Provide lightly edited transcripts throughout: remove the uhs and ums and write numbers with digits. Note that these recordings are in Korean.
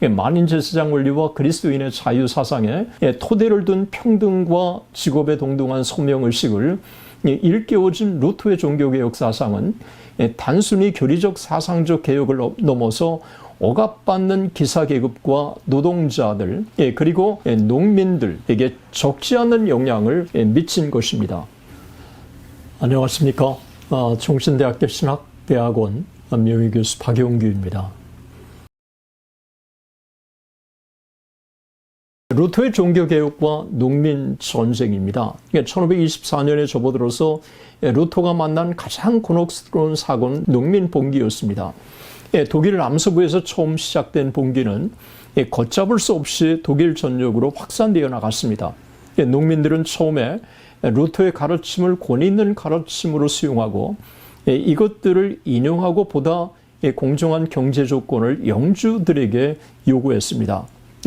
만인 제사장 원리와 그리스도인의 자유 사상에 토대를 둔 평등과 직업에 동등한 소명의식을 일깨워진 루터의 종교개혁 사상은 단순히 교리적 사상적 개혁을 넘어서 억압받는 기사계급과 노동자들 그리고 농민들에게 적지 않은 영향을 미친 것입니다. 안녕하십니까. 총신대학교 신학대학원 명예교수 박용규입니다. 루터의 종교개혁과 농민전쟁입니다. 1524년에 접어들어서 루터가 만난 가장 곤혹스러운 사고는 농민봉기였습니다. 독일 남서부에서 처음 시작된 봉기는 걷잡을 수 없이 독일 전역으로 확산되어 나갔습니다. 농민들은 처음에 루터의 가르침을 권위 있는 가르침으로 수용하고 이것들을 인용하고 보다 공정한 경제 조건을 영주들에게 요구했습니다.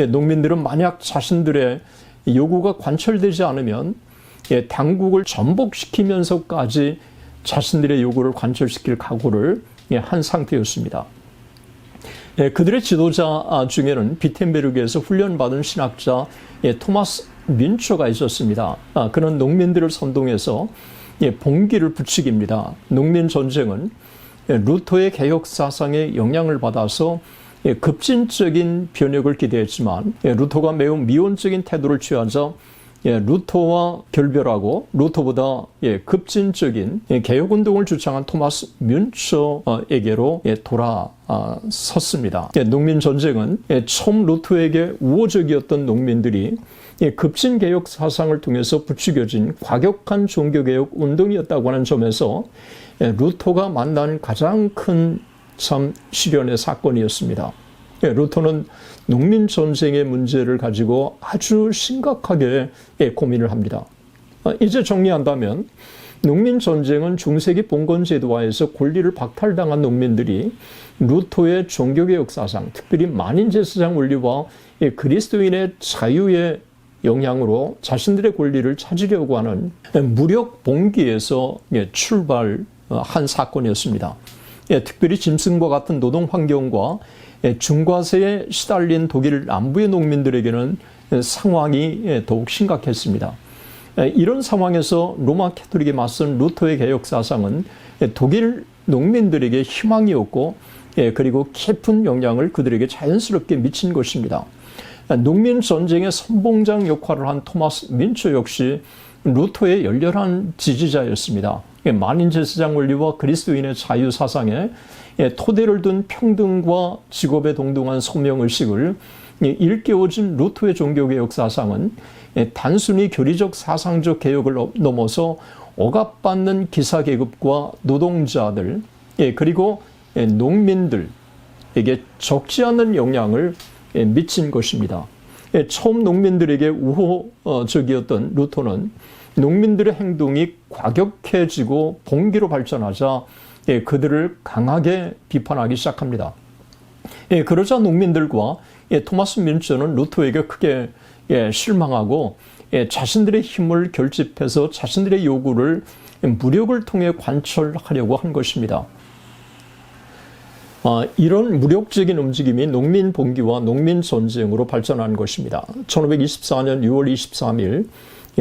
농민들은 만약 자신들의 요구가 관철되지 않으면 당국을 전복시키면서까지 자신들의 요구를 관철시킬 각오를 한 상태였습니다. 그들의 지도자 중에는 비텐베르크에서 훈련받은 신학자 토마스 뮌처가 있었습니다. 그는 농민들을 선동해서 봉기를 부추깁니다. 농민전쟁은 루터의 개혁 사상에 영향을 받아서 급진적인 변혁을 기대했지만 루터가 매우 미온적인 태도를 취하자 루터와 결별하고 루터보다 급진적인 개혁운동을 주창한 토마스 뮌처에게로 돌아섰습니다. 농민전쟁은 처음 루터에게 우호적이었던 농민들이 급진개혁 사상을 통해서 부추겨진 과격한 종교개혁 운동이었다고 하는 점에서 루터가 만난 가장 큰 참 시련의 사건이었습니다. 루터는 농민전쟁의 문제를 가지고 아주 심각하게 고민을 합니다. 이제 정리한다면 농민전쟁은 중세기 봉건제도화에서 권리를 박탈당한 농민들이 루터의 종교개혁 사상, 특별히 만인 제사장 원리와 그리스도인의 자유의 영향으로 자신들의 권리를 찾으려고 하는 무력 봉기에서 출발한 사건이었습니다. 특별히 짐승과 같은 노동 환경과 중과세에 시달린 독일 남부의 농민들에게는 상황이 더욱 심각했습니다. 이런 상황에서 로마 캐토릭에 맞선 루터의 개혁 사상은 독일 농민들에게 희망이었고 그리고 깊은 영향을 그들에게 자연스럽게 미친 것입니다. 농민 전쟁의 선봉장 역할을 한 토마스 뮌처 역시 루터의 열렬한 지지자였습니다. 만인 제사장 원리와 그리스도인의 자유 사상에 토대를 둔 평등과 직업에 동등한 소명의식을 일깨워진 루터의 종교개혁 사상은 단순히 교리적 사상적 개혁을 넘어서 억압받는 기사계급과 노동자들 그리고 농민들에게 적지 않은 영향을 미친 것입니다. 처음 농민들에게 우호적이었던 루터는 농민들의 행동이 과격해지고 봉기로 발전하자 그들을 강하게 비판하기 시작합니다. 그러자 농민들과 토마스 뮌처는 루터에게 크게 실망하고 자신들의 힘을 결집해서 자신들의 요구를 무력을 통해 관철하려고 한 것입니다. 이런 무력적인 움직임이 농민 봉기와 농민 전쟁으로 발전한 것입니다. 1524년 6월 23일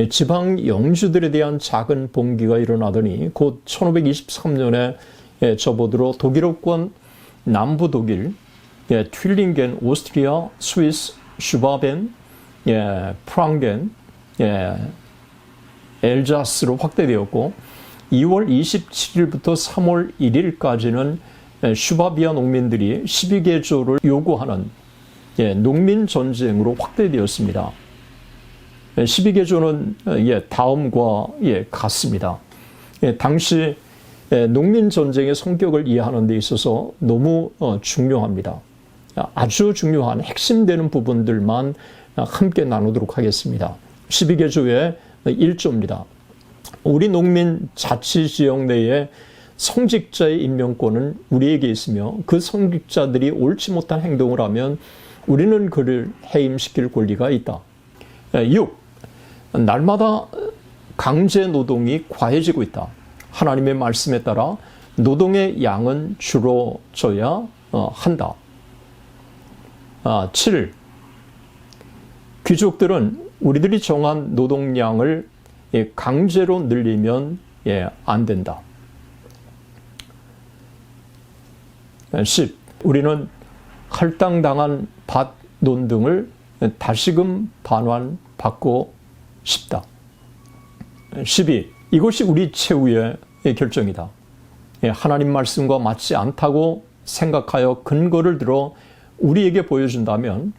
지방 영주들에 대한 작은 봉기가 일어나더니 곧 1523년에 접어들어 독일어권 남부 독일, 튠링겐, 오스트리아, 스위스, 슈바벤, 프랑겐, 엘자스로 확대되었고 2월 27일부터 3월 1일까지는 슈바비아 농민들이 12개조를 요구하는 농민 전쟁으로 확대되었습니다. 12개조는 다음과 같습니다. 당시 농민 전쟁의 성격을 이해하는 데 있어서 너무 중요합니다. 아주 중요한 핵심되는 부분들만 함께 나누도록 하겠습니다. 12개조의 1조입니다. 우리 농민 자치지역 내에 성직자의 임명권은 우리에게 있으며 그 성직자들이 옳지 못한 행동을 하면 우리는 그를 해임시킬 권리가 있다. 6. 날마다 강제 노동이 과해지고 있다. 하나님의 말씀에 따라 노동의 양은 줄어져야 한다. 7. 귀족들은 우리들이 정한 노동량을 강제로 늘리면 안 된다. 10. 우리는 할당당한 밭, 논 등을 다시금 반환받고 싶다. 12. 이것이 우리 최후의 결정이다. 하나님 말씀과 맞지 않다고 생각하여 근거를 들어 우리에게 보여준다면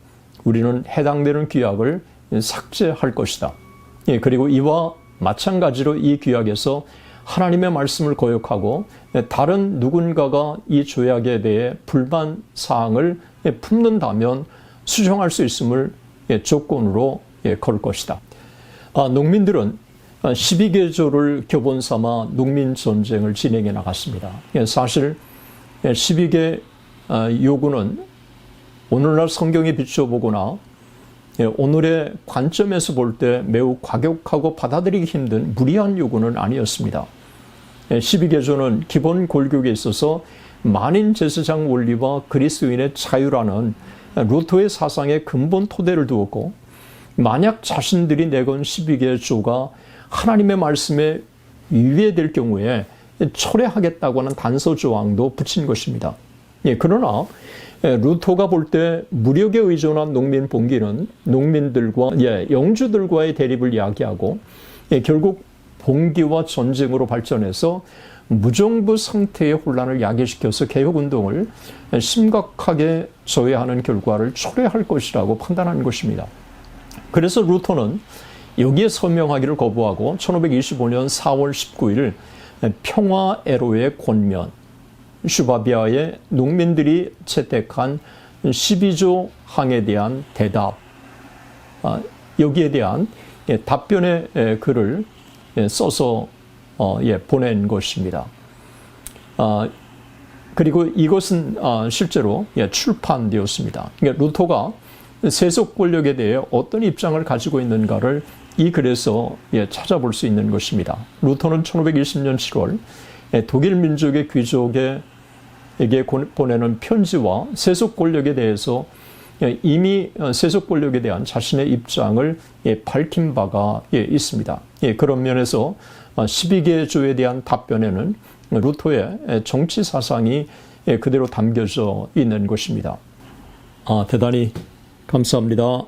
우리는 해당되는 규약을 삭제할 것이다. 그리고 이와 마찬가지로 이 규약에서 하나님의 말씀을 거역하고 다른 누군가가 이 조약에 대해 불만 사항을 품는다면 수정할 수 있음을 조건으로 걸 것이다. 농민들은 12개조를 교본 삼아 농민전쟁을 진행해 나갔습니다. 사실 12개 요구는 오늘날 성경에 비춰보거나 오늘의 관점에서 볼 때 매우 과격하고 받아들이기 힘든 무리한 요구는 아니었습니다. 12개조는 기본 골격에 있어서 만인 제사장 원리와 그리스도인의 자유라는 루터의 사상의 근본 토대를 두었고, 만약 자신들이 내건 12개조가 하나님의 말씀에 위배될 경우에 철회하겠다고 하는 단서 조항도 붙인 것입니다. 그러나 루터가 볼 때 무력에 의존한 농민 봉기는 농민들과 영주들과의 대립을 야기하고 결국 봉기와 전쟁으로 발전해서 무정부 상태의 혼란을 야기시켜서 개혁운동을 심각하게 저해하는 결과를 초래할 것이라고 판단한 것입니다. 그래서 루터는 여기에 서명하기를 거부하고 1525년 4월 19일 평화애로의 권면, 슈바비아의 농민들이 채택한 12조 항에 대한 대답, 여기에 대한 답변의 글을 써서 보낸 것입니다. 그리고 이것은 실제로 출판되었습니다. 루터가 세속 권력에 대해 어떤 입장을 가지고 있는가를 이 글에서 찾아볼 수 있는 것입니다. 루터는 1520년 7월 독일 민족의 귀족에게 보내는 편지와 세속 권력에 대해서 이미 세속 권력에 대한 자신의 입장을 밝힌 바가 있습니다. 그런 면에서 12개조에 대한 답변에는 루터의 정치 사상이 그대로 담겨져 있는 것입니다. 대단히 감사합니다.